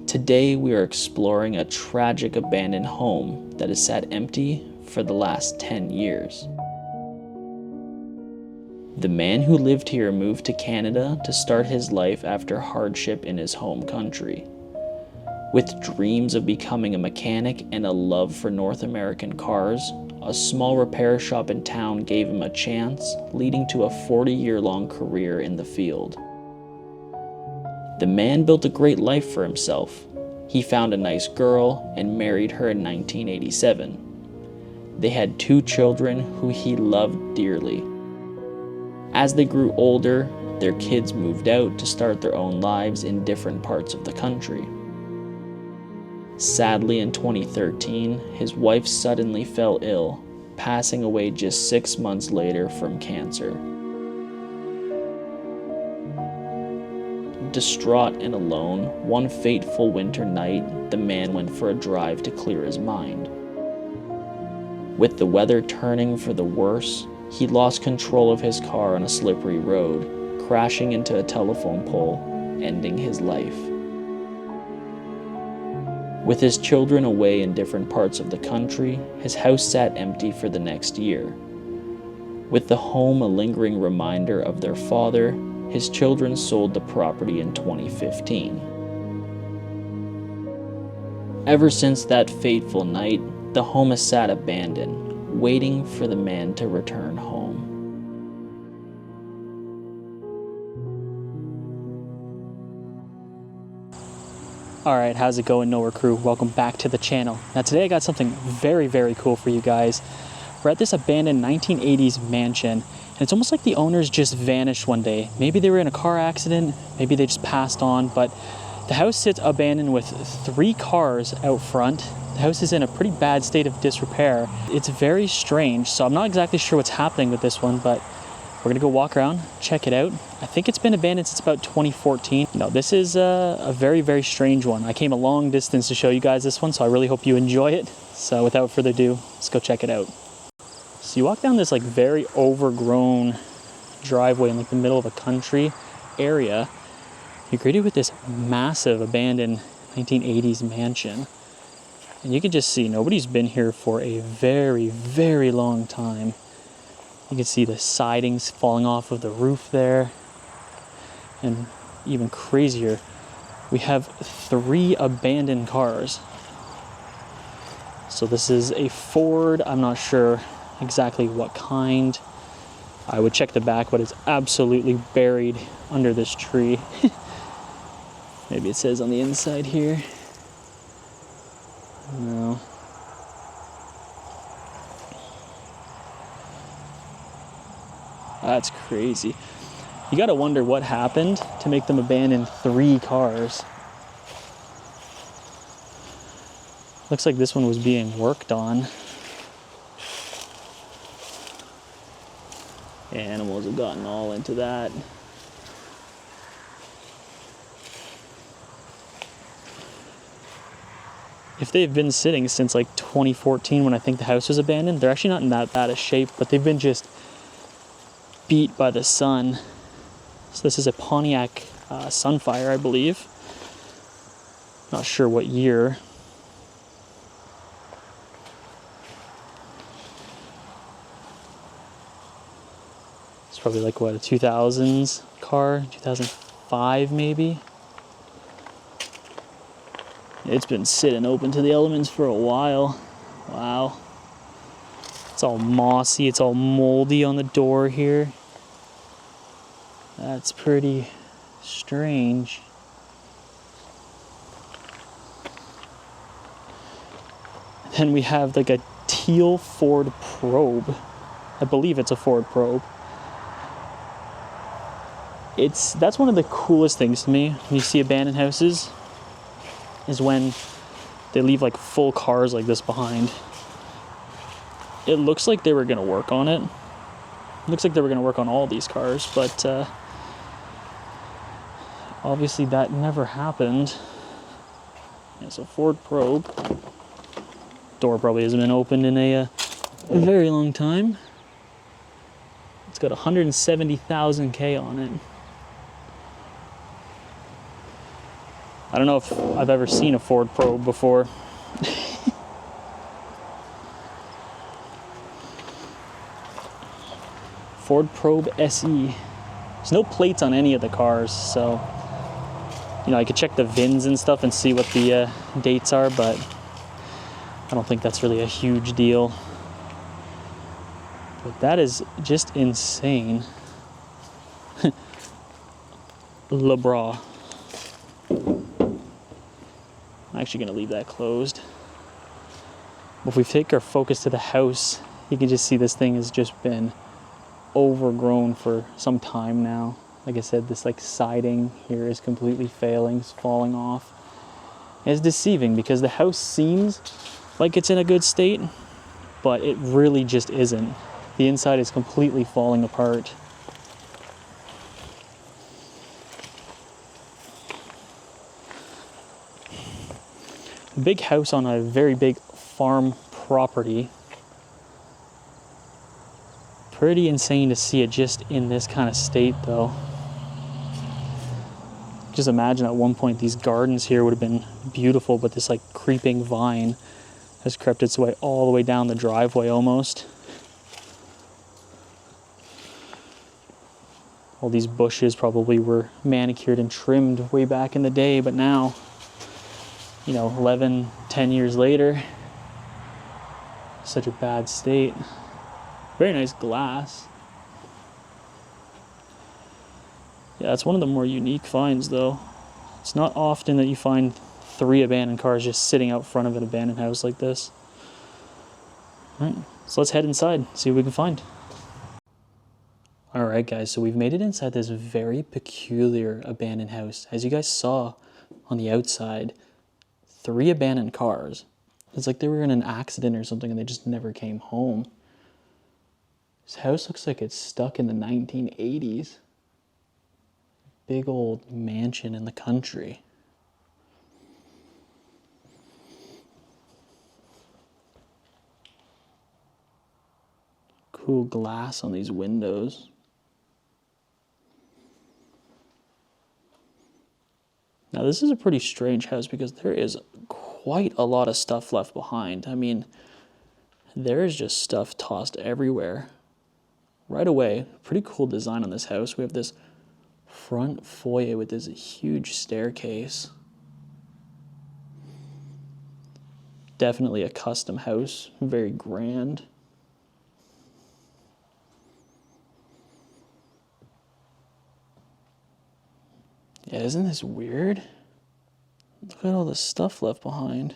Today we are exploring a tragic abandoned home that has sat empty for the last 10 years. The man who lived here moved to Canada to start his life after hardship in his home country. With dreams of becoming a mechanic and a love for North American cars, a small repair shop in town gave him a chance, leading to a 40-year-long career in the field. The man built a great life for himself. He found a nice girl and married her in 1987. They had 2 children who he loved dearly. As they grew older, their kids moved out to start their own lives in different parts of the country. Sadly, in 2013, his wife suddenly fell ill, passing away just 6 months later from cancer. Distraught and alone, one fateful winter night, the man went for a drive to clear his mind. With the weather turning for the worse, he lost control of his car on a slippery road, crashing into a telephone pole, ending his life. With his children away in different parts of the country, his house sat empty for the next year. With the home a lingering reminder of their father, his children sold the property in 2015. Ever since that fateful night, the home has sat abandoned, waiting for the man to return home. Alright, how's it going, Nowhere crew? Welcome back to the channel. Now today I got something very, very cool for you guys. We're at this abandoned 1980s mansion, and it's almost like the owners just vanished one day. Maybe they were in a car accident, maybe they just passed on, but the house sits abandoned with 3 cars out front. The house is in a pretty bad state of disrepair. It's very strange, so I'm not exactly sure what's happening with this one, but we're gonna go walk around, check it out. I think it's been abandoned since about 2014. No, this is a very, very strange one. I came a long distance to show you guys this one, so I really hope you enjoy it. So without further ado, let's go check it out. So you walk down this like very overgrown driveway in like the middle of a country area. You're greeted with this massive abandoned 1980s mansion. And you can just see nobody's been here for a very, very long time. You can see the sidings falling off of the roof there. And even crazier, we have 3 abandoned cars. So this is a Ford, I'm not sure exactly what kind. I would check the back, but it's absolutely buried under this tree. Maybe it says on the inside here. No. That's crazy. You gotta wonder what happened to make them abandon 3 cars. Looks like this one was being worked on. Animals have gotten all into that. If they've been sitting since like 2014 when I think the house was abandoned, they're actually not in that bad a shape, but they've been just beat by the sun. So this is a Pontiac Sunfire, I believe. Not sure what year. It's probably like what, a 2000s car, 2005 maybe. It's been sitting open to the elements for a while. Wow. It's all mossy, it's all moldy on the door here. That's pretty strange. Then we have like a teal Ford Probe. I believe it's a Ford Probe. That's one of the coolest things to me when you see abandoned houses, is when they leave like full cars like this behind. It looks like they were gonna work on it. It looks like they were gonna work on all these cars, but obviously that never happened. Yeah, so Ford Probe. Door probably hasn't been opened in a very long time. It's got 170,000 K on it. I don't know if I've ever seen a Ford Probe before. Ford Probe SE. There's no plates on any of the cars, so I could check the VINs and stuff and see what the dates are, but I don't think that's really a huge deal. But that is just insane. Le Bras. I'm actually going to leave that closed. But if we take our focus to the house, you can just see this thing has just been overgrown for some time now. Like I said, this like siding here is completely failing, it's falling off. It's deceiving because the house seems like it's in a good state, but it really just isn't. The inside is completely falling apart. A big house on a very big farm property. Pretty insane to see it just in this kind of state though. Just imagine at one point these gardens here would have been beautiful, but this like creeping vine has crept its way all the way down the driveway almost. All these bushes probably were manicured and trimmed way back in the day, but now, 11, 10 years later, such a bad state. Very nice glass. Yeah, it's one of the more unique finds though. It's not often that you find 3 abandoned cars just sitting out front of an abandoned house like this. All right, so let's head inside, see what we can find. All right, guys, so we've made it inside this very peculiar abandoned house. As you guys saw on the outside, 3 abandoned cars. It's like they were in an accident or something and they just never came home. This house looks like it's stuck in the 1980s. Big old mansion in the country. Cool glass on these windows. Now this is a pretty strange house because there is quite a lot of stuff left behind. I mean, there is just stuff tossed everywhere. Right away, pretty cool design on this house. We have this front foyer with this huge staircase. Definitely a custom house, very grand. Yeah, isn't this weird? Look at all the stuff left behind.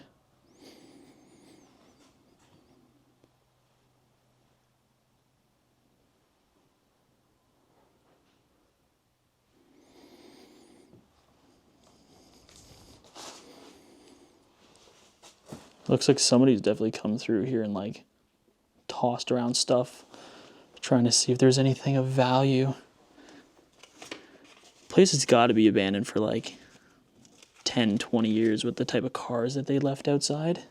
Looks like somebody's definitely come through here and like tossed around stuff, trying to see if there's anything of value. Place has got to be abandoned for like 10, 20 years with the type of cars that they left outside.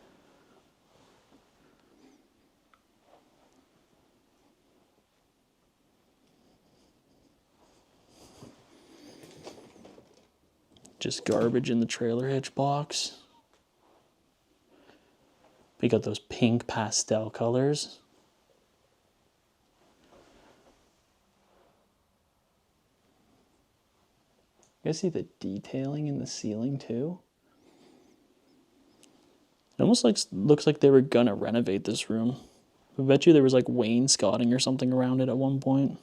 Just garbage in the trailer hitch box. We got those pink pastel colors. You guys see the detailing in the ceiling too? It almost looks like they were gonna renovate this room. I bet you there was like wainscoting or something around it at one point.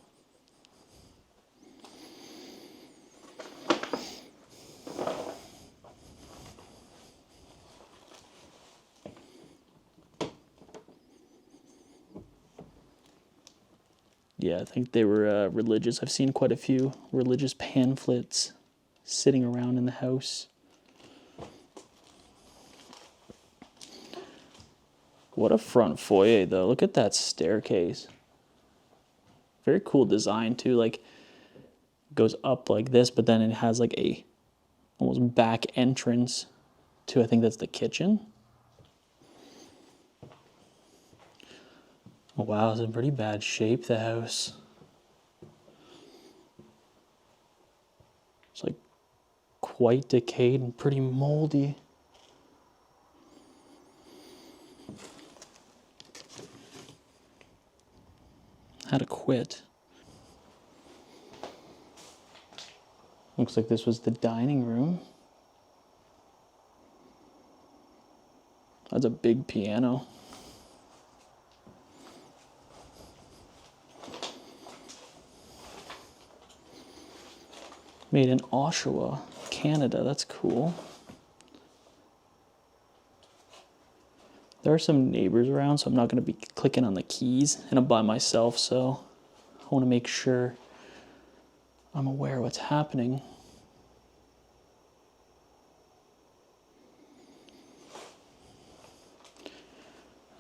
Yeah, I think they were religious. I've seen quite a few religious pamphlets sitting around in the house. What a front foyer, though. Look at that staircase. Very cool design, too. Like, goes up like this, but then it has like a almost back entrance to, I think that's the kitchen. Oh, wow, it's in pretty bad shape, the house. It's like quite decayed and pretty moldy. Had to quit. Looks like this was the dining room. That's a big piano. Made in Oshawa, Canada. That's cool. There are some neighbors around, so I'm not going to be clicking on the keys, and I'm by myself, so I want to make sure I'm aware of what's happening.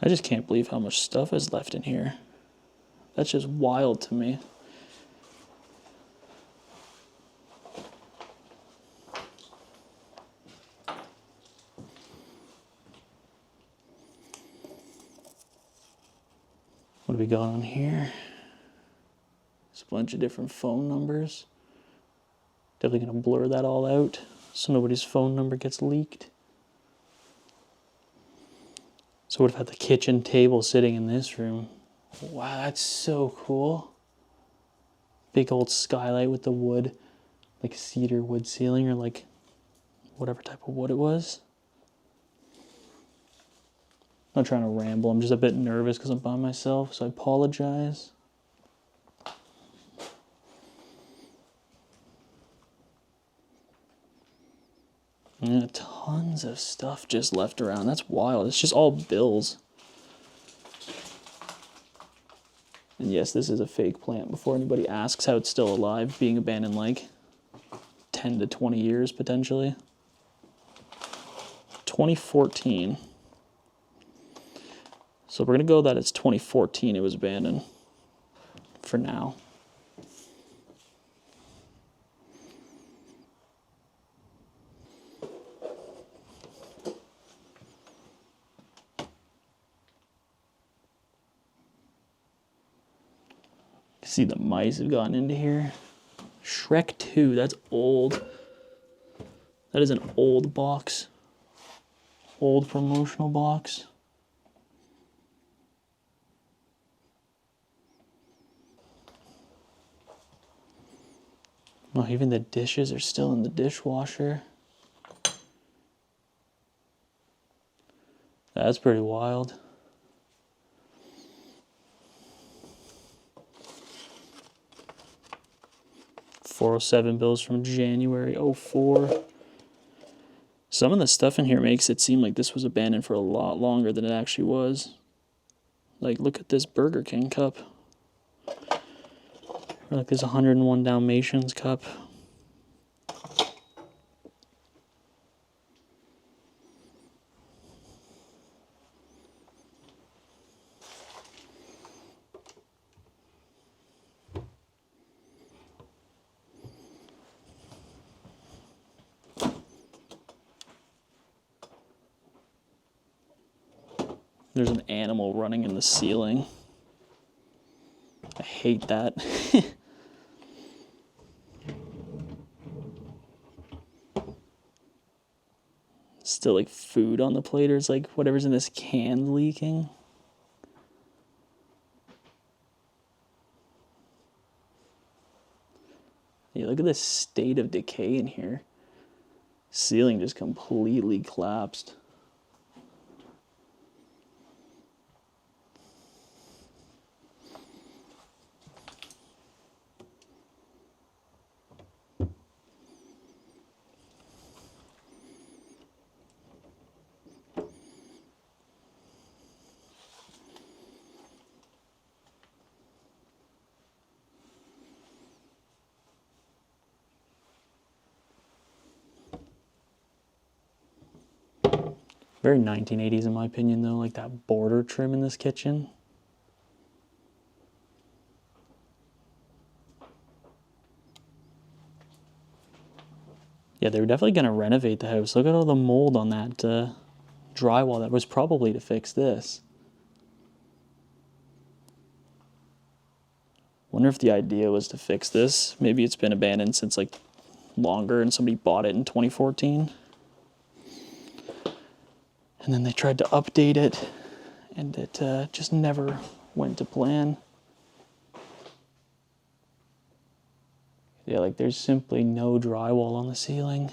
I just can't believe how much stuff is left in here. That's just wild to me. What do we got on here? There's a bunch of different phone numbers. Definitely gonna blur that all out so nobody's phone number gets leaked. So what if had the kitchen table sitting in this room? Wow, that's so cool. Big old skylight with the wood, like cedar wood ceiling, or like whatever type of wood it was. I'm not trying to ramble, I'm just a bit nervous because I'm by myself, so I apologize. Yeah, tons of stuff just left around. That's wild. It's just all bills. And yes, this is a fake plant before anybody asks how it's still alive, being abandoned like 10 to 20 years potentially. 2014. So we're going to go that it's 2014 it was abandoned for now. See, the mice have gotten into here. Shrek 2, that's old. That is an old box. Old promotional box. Oh, even the dishes are still in the dishwasher. That's pretty wild. $407 bills from January 04. Some of the stuff in here makes it seem like this was abandoned for a lot longer than it actually was. Like, look at this Burger King cup. Or like this 101 Dalmatians cup. There's an animal running in the ceiling. I hate that. Still like food on the plate, or it's like whatever's in this can leaking. Yeah, look at the state of decay in here. Ceiling just completely collapsed. Very 1980s in my opinion though, like that border trim in this kitchen. Yeah, they were definitely going to renovate the house. Look at all the mold on that drywall. That was probably to fix this. Wonder if the idea was to fix this. Maybe it's been abandoned since like longer, and somebody bought it in 2014. And then they tried to update it, and it just never went to plan. Yeah, like there's simply no drywall on the ceiling.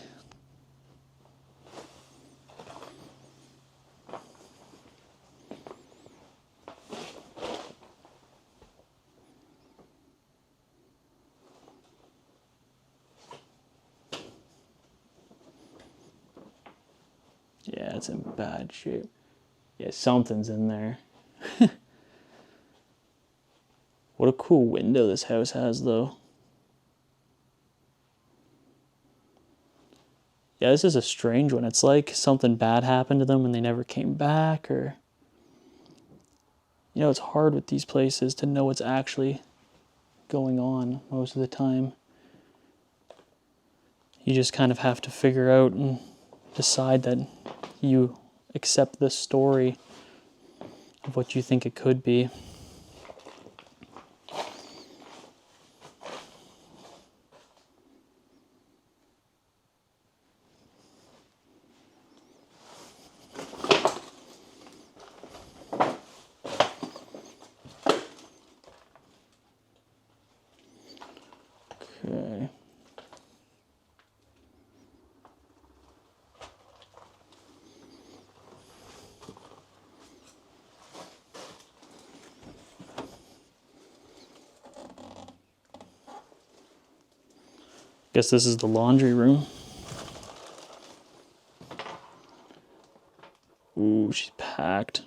Yeah, it's in bad shape. Yeah, something's in there. What a cool window this house has, though. Yeah, this is a strange one. It's like something bad happened to them and they never came back, or... You know, it's hard with these places to know what's actually going on most of the time. You just kind of have to figure out and decide that you accept the story of what you think it could be. Okay. Guess this is the laundry room. Ooh, she's packed.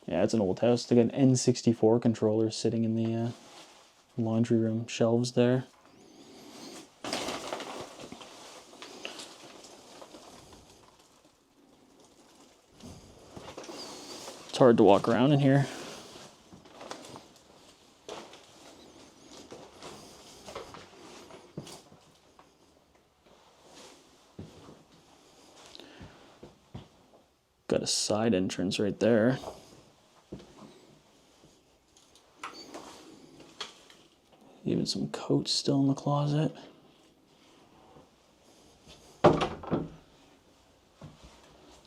Yeah, it's an old house. They got an N64 controller sitting in the laundry room shelves there. It's hard to walk around in here. Got a side entrance right there. Even some coats still in the closet.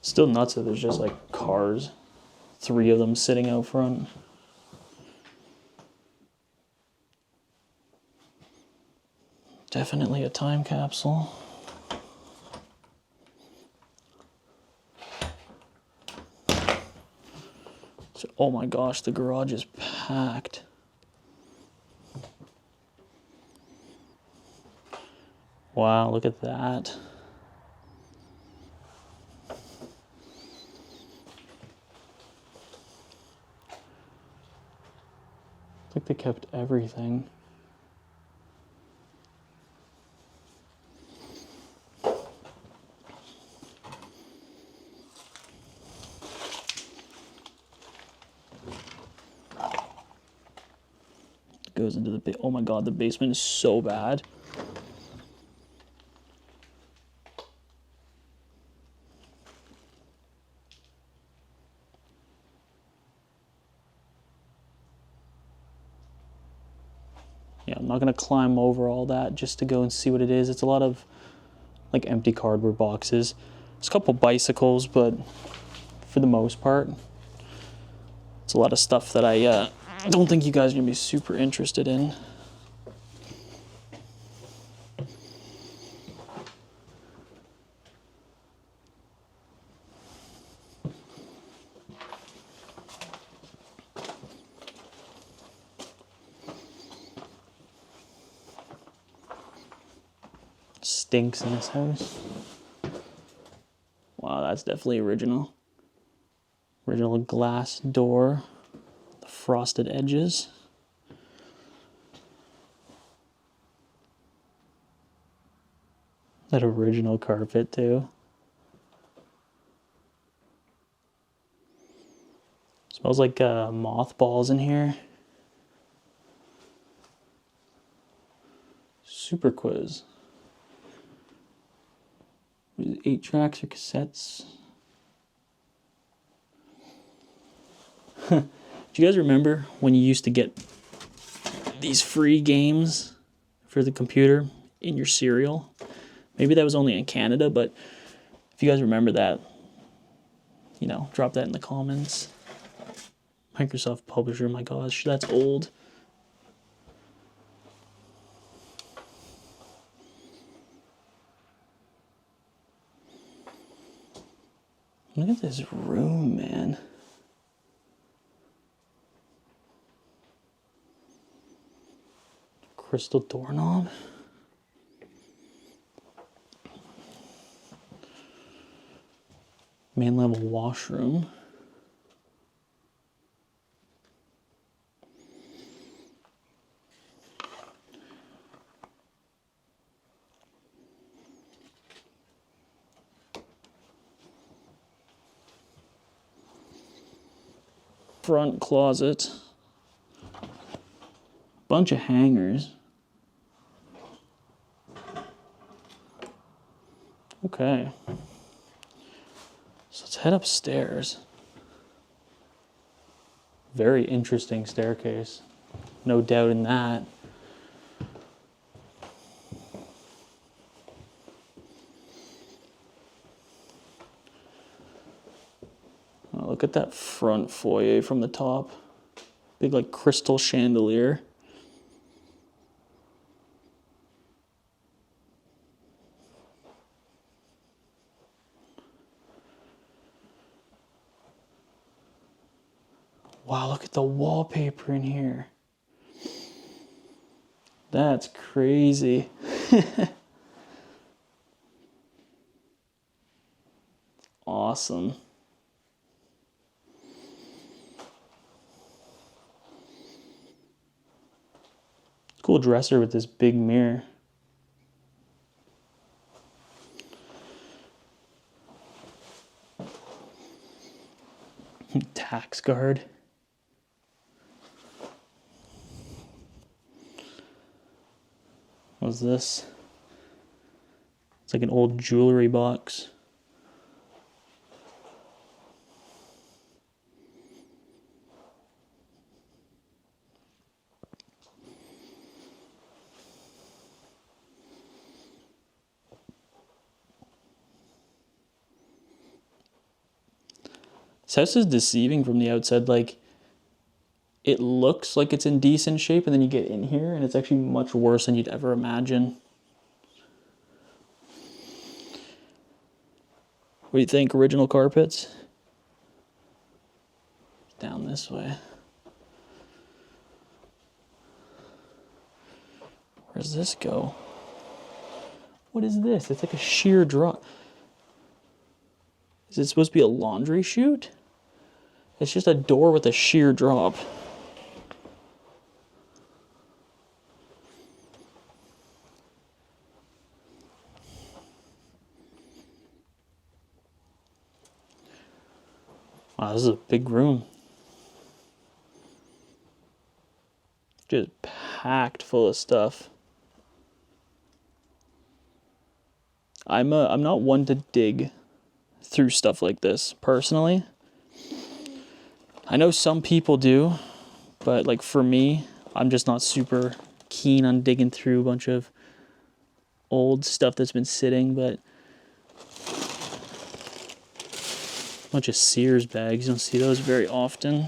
Still nuts that there's just like cars, 3 of them sitting out front. Definitely a time capsule. So, oh my gosh, the garage is packed. Wow, look at that. It's like they kept everything. Goes into the oh my god, the basement is so bad. Yeah, I'm not gonna climb over all that just to go and see what it is. It's a lot of like empty cardboard boxes. There's a couple bicycles, but for the most part, it's a lot of stuff that I don't think you guys are gonna be super interested in. Stinks in this house. Wow, that's definitely original. Original glass door, the frosted edges. That original carpet too. Smells like mothballs in here. Super Quiz. 8 tracks or cassettes. Do you guys remember when you used to get these free games for the computer in your cereal. Maybe that was only in Canada, but if you guys remember that, you know, drop that in the comments. Microsoft Publisher, my gosh, that's old. Look at this room, man. Crystal doorknob. Main level washroom. Front closet. Bunch of hangers. Okay. So let's head upstairs. Very interesting staircase. No doubt in that. Oh, look at that front foyer from the top. Big like crystal chandelier. Wow, look at the wallpaper in here. That's crazy. Awesome. Cool dresser with this big mirror. Tax guard. What's this? It's like an old jewelry box. This house is deceiving from the outside. Like, it looks like it's in decent shape, and then you get in here, and it's actually much worse than you'd ever imagine. What do you think? Original carpets? Down this way. Where does this go? What is this? It's like a sheer drop. Is it supposed to be a laundry chute? It's just a door with a sheer drop. Wow, this is a big room. Just packed full of stuff. I'm not one to dig through stuff like this personally. I know some people do, but like for me, I'm just not super keen on digging through a bunch of old stuff that's been sitting, but a bunch of Sears bags, you don't see those very often.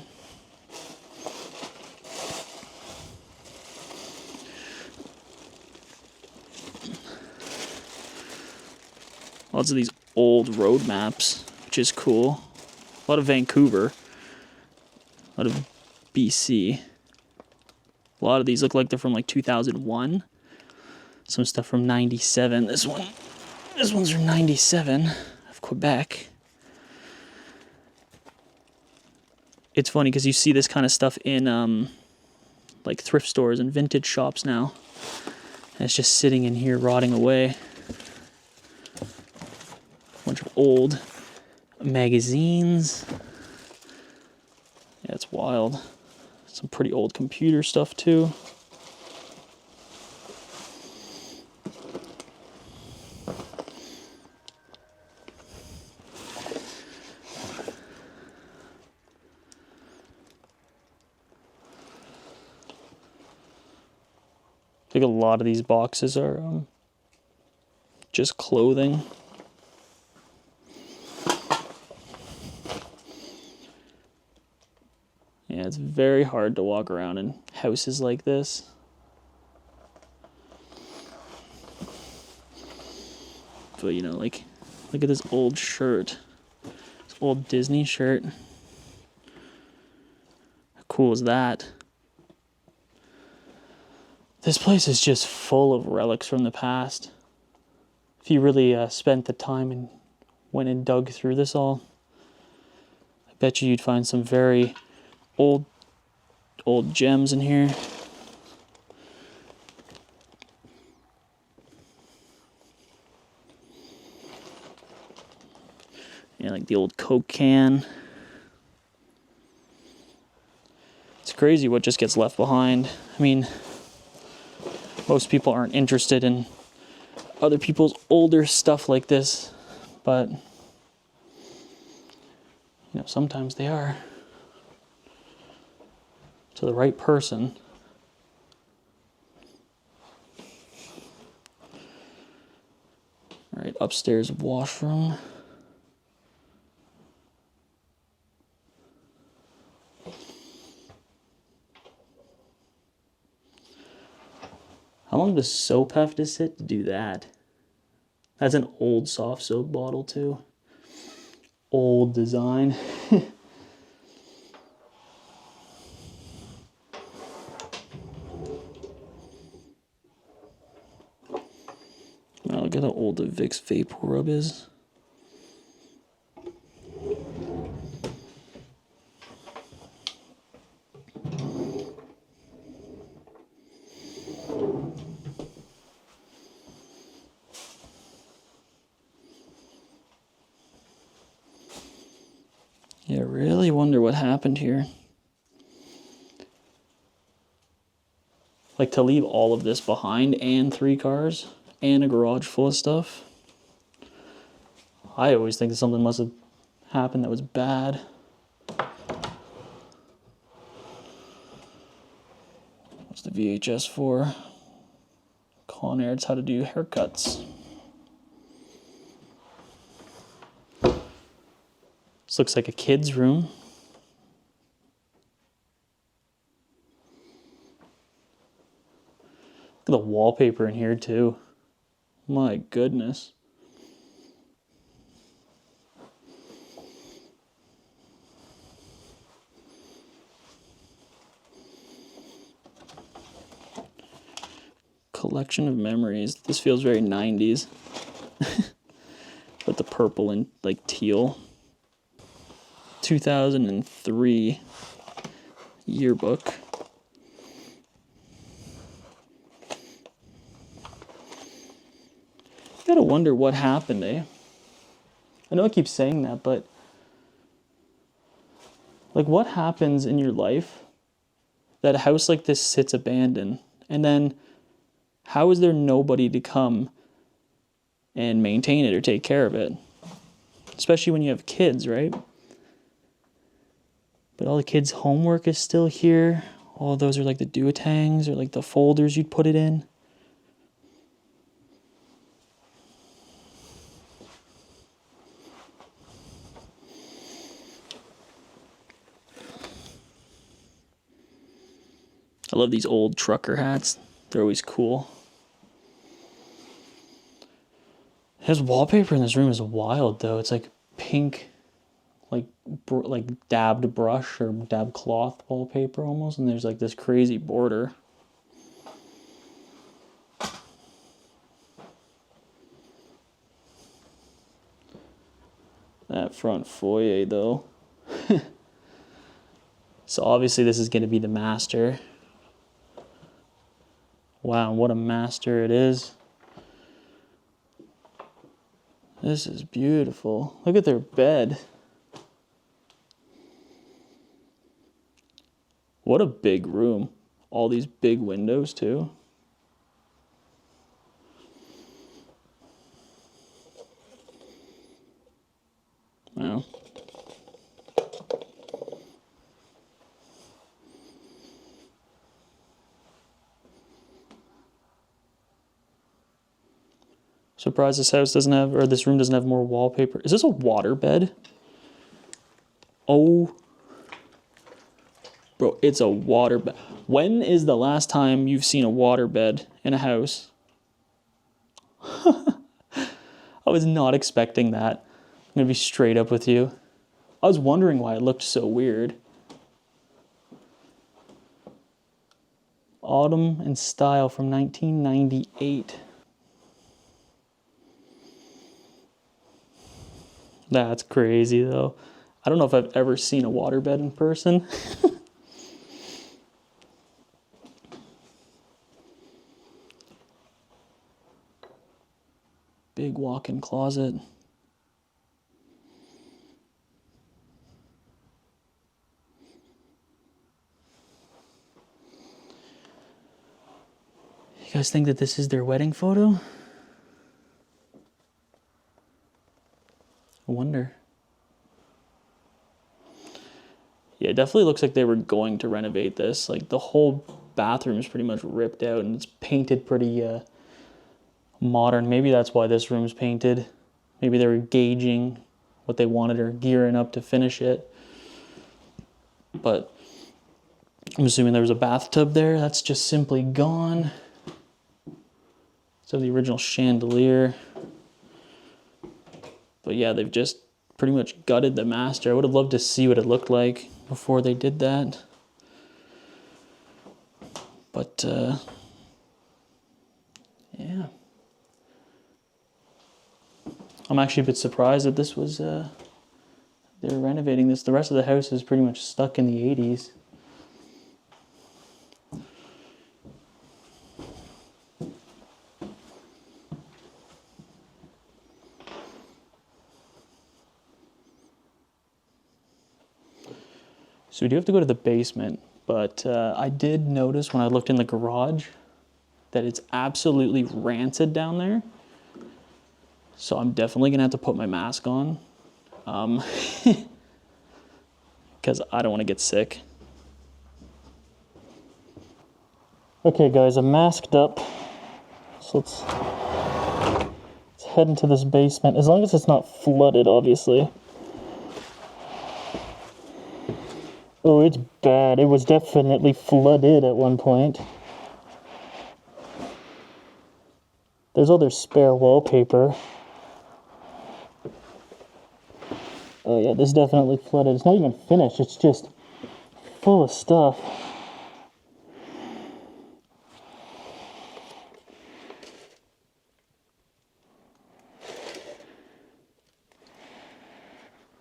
Lots of these old road maps, which is cool. A lot of Vancouver. A lot of BC. A lot of these look like they're from like 2001. Some stuff from 97. This one's from 97 of Quebec. It's funny because you see this kind of stuff in like thrift stores and vintage shops now. And it's just sitting in here rotting away. A bunch of old magazines. Yeah, it's wild. Some pretty old computer stuff too. like a lot of these boxes are just clothing. Yeah, it's very hard to walk around in houses like this. But you know, like, look at this old shirt. This old Disney shirt. How cool is that? This place is just full of relics from the past. If you really spent the time and went and dug through this all, I bet you'd find some very old gems in here. Yeah, like the old Coke can. It's crazy what just gets left behind. I mean, most people aren't interested in other people's older stuff like this, but you know, sometimes they are. To the right person. All right, upstairs washroom. How long does soap have to sit to do that? That's an old soft soap bottle too. Old design. Wow, look at how old the Vicks Vapor Rub is. Yeah, I really wonder what happened here. Like, to leave all of this behind and 3 cars and a garage full of stuff. I always think something must have happened that was bad. What's the VHS for? Con Air, it's how to do haircuts. This looks like a kid's room. Look at the wallpaper in here too. My goodness. Collection of memories. This feels very 90s. With the purple and like teal. 2003 yearbook. You gotta wonder what happened, eh? I know I keep saying that, but like, what happens in your life that a house like this sits abandoned, and then how is there nobody to come and maintain it or take care of it? Especially when you have kids, right? But all the kids' homework is still here. All of those are like the duotangs or like the folders you'd put it in. I love these old trucker hats. They're always cool. His wallpaper in this room is wild, though. It's like pink, like dabbed brush or dabbed cloth wallpaper almost, and there's like this crazy border. That front foyer, though. So obviously this is going to be the master. Wow, what a master it is. This is beautiful. Look at their bed. What a big room. All these big windows, too. Wow. Surprised this house doesn't have, or this room doesn't have more wallpaper. Is this a water bed? Oh. Bro, it's a water bed. When is the last time you've seen a water bed in a house? I was not expecting that. I'm gonna be straight up with you. I was wondering why it looked so weird. Autumn and Style from 1998. That's crazy though. I don't know if I've ever seen a waterbed in person. Big walk-in closet. You guys think that this is their wedding photo? I wonder. Yeah, it definitely looks like they were going to renovate this. Like the whole bathroom is pretty much ripped out and it's painted pretty modern. Maybe that's why this room's painted. Maybe they were gauging what they wanted or gearing up to finish it. But I'm assuming there was a bathtub there. That's just simply gone. So the original chandelier. But yeah, they've just pretty much gutted the master. I would have loved to see what it looked like before they did that. But yeah. I'm actually a bit surprised that this was, they're renovating this. The rest of the house is pretty much stuck in the 80s. So we do have to go to the basement, but I did notice when I looked in the garage that it's absolutely rancid down there. So I'm definitely gonna have to put my mask on, because I don't want to get sick. Okay guys, I'm masked up, so let's head into this basement, as long as it's not flooded, obviously. Oh, it's bad. It was definitely flooded at one point. There's all their spare wallpaper. Oh yeah, this definitely flooded. It's not even finished, it's just full of stuff.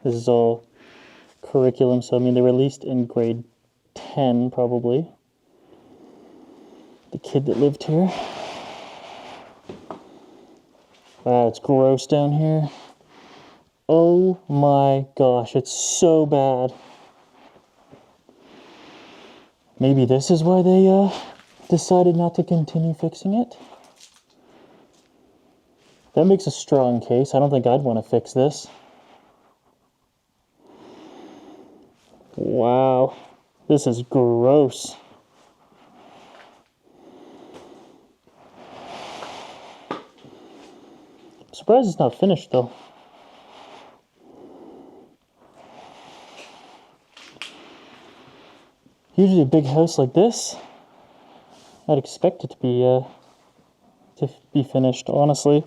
This is all curriculum, so I mean they were released in grade 10 probably. The kid that lived here. Wow, it's gross down here. Oh my gosh, it's so bad. Maybe this is why they decided not to continue fixing it. That makes a strong case. I don't think I'd want to fix this. Wow, this is gross. I'm surprised it's not finished though. Usually a big house like this, I'd expect it to be finished, honestly.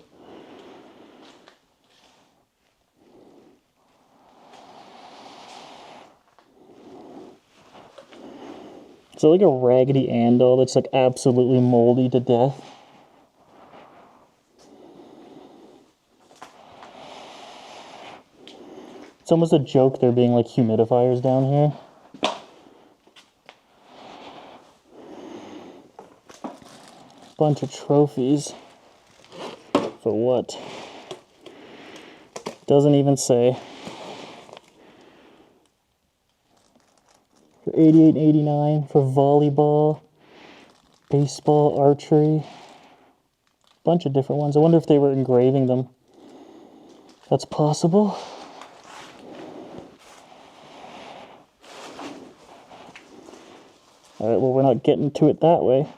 Is it like a Raggedy Ann doll that's like absolutely moldy to death? It's almost a joke there being like humidifiers down here. Bunch of trophies. For what? Doesn't even say. For 88 and 89, for volleyball, baseball, archery. Bunch of different ones. I wonder if they were engraving them. That's possible. Alright, well we're not getting to it that way.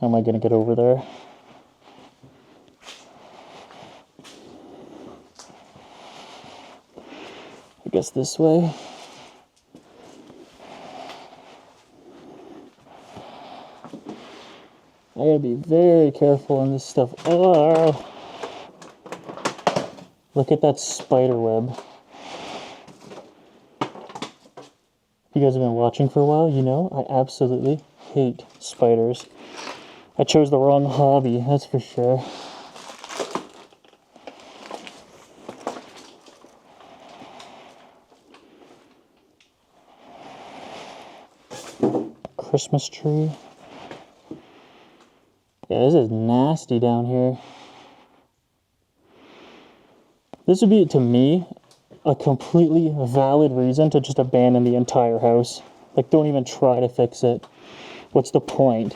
How am I gonna get over there? I guess this way. I gotta be very careful on this stuff. Oh, look at that spider web. If you guys have been watching for a while, you know I absolutely hate spiders. I chose the wrong hobby, that's for sure. Christmas tree. Yeah, this is nasty down here. This would be, to me, a completely valid reason to just abandon the entire house. Like, don't even try to fix it. What's the point?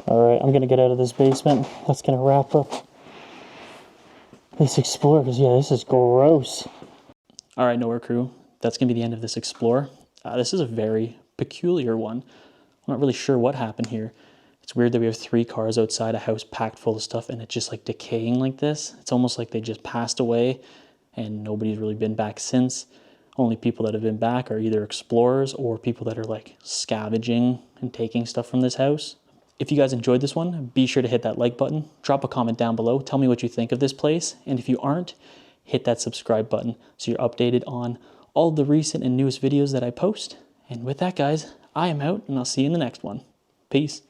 Alright, I'm gonna get out of this basement. That's gonna wrap up this explore, because yeah, this is gross. Alright, Nowhere crew, that's gonna be the end of this explore. This is a very peculiar one. I'm not really sure what happened here. It's weird that we have 3 cars outside a house packed full of stuff and it's just like decaying like this. It's almost like they just passed away and nobody's really been back since. Only people that have been back are either explorers or people that are like scavenging and taking stuff from this house. If you guys enjoyed this one, be sure to hit that like button, drop a comment down below, tell me what you think of this place, and if you aren't, hit that subscribe button so you're updated on all the recent and newest videos that I post. And with that, guys, I am out, and I'll see you in the next one. Peace.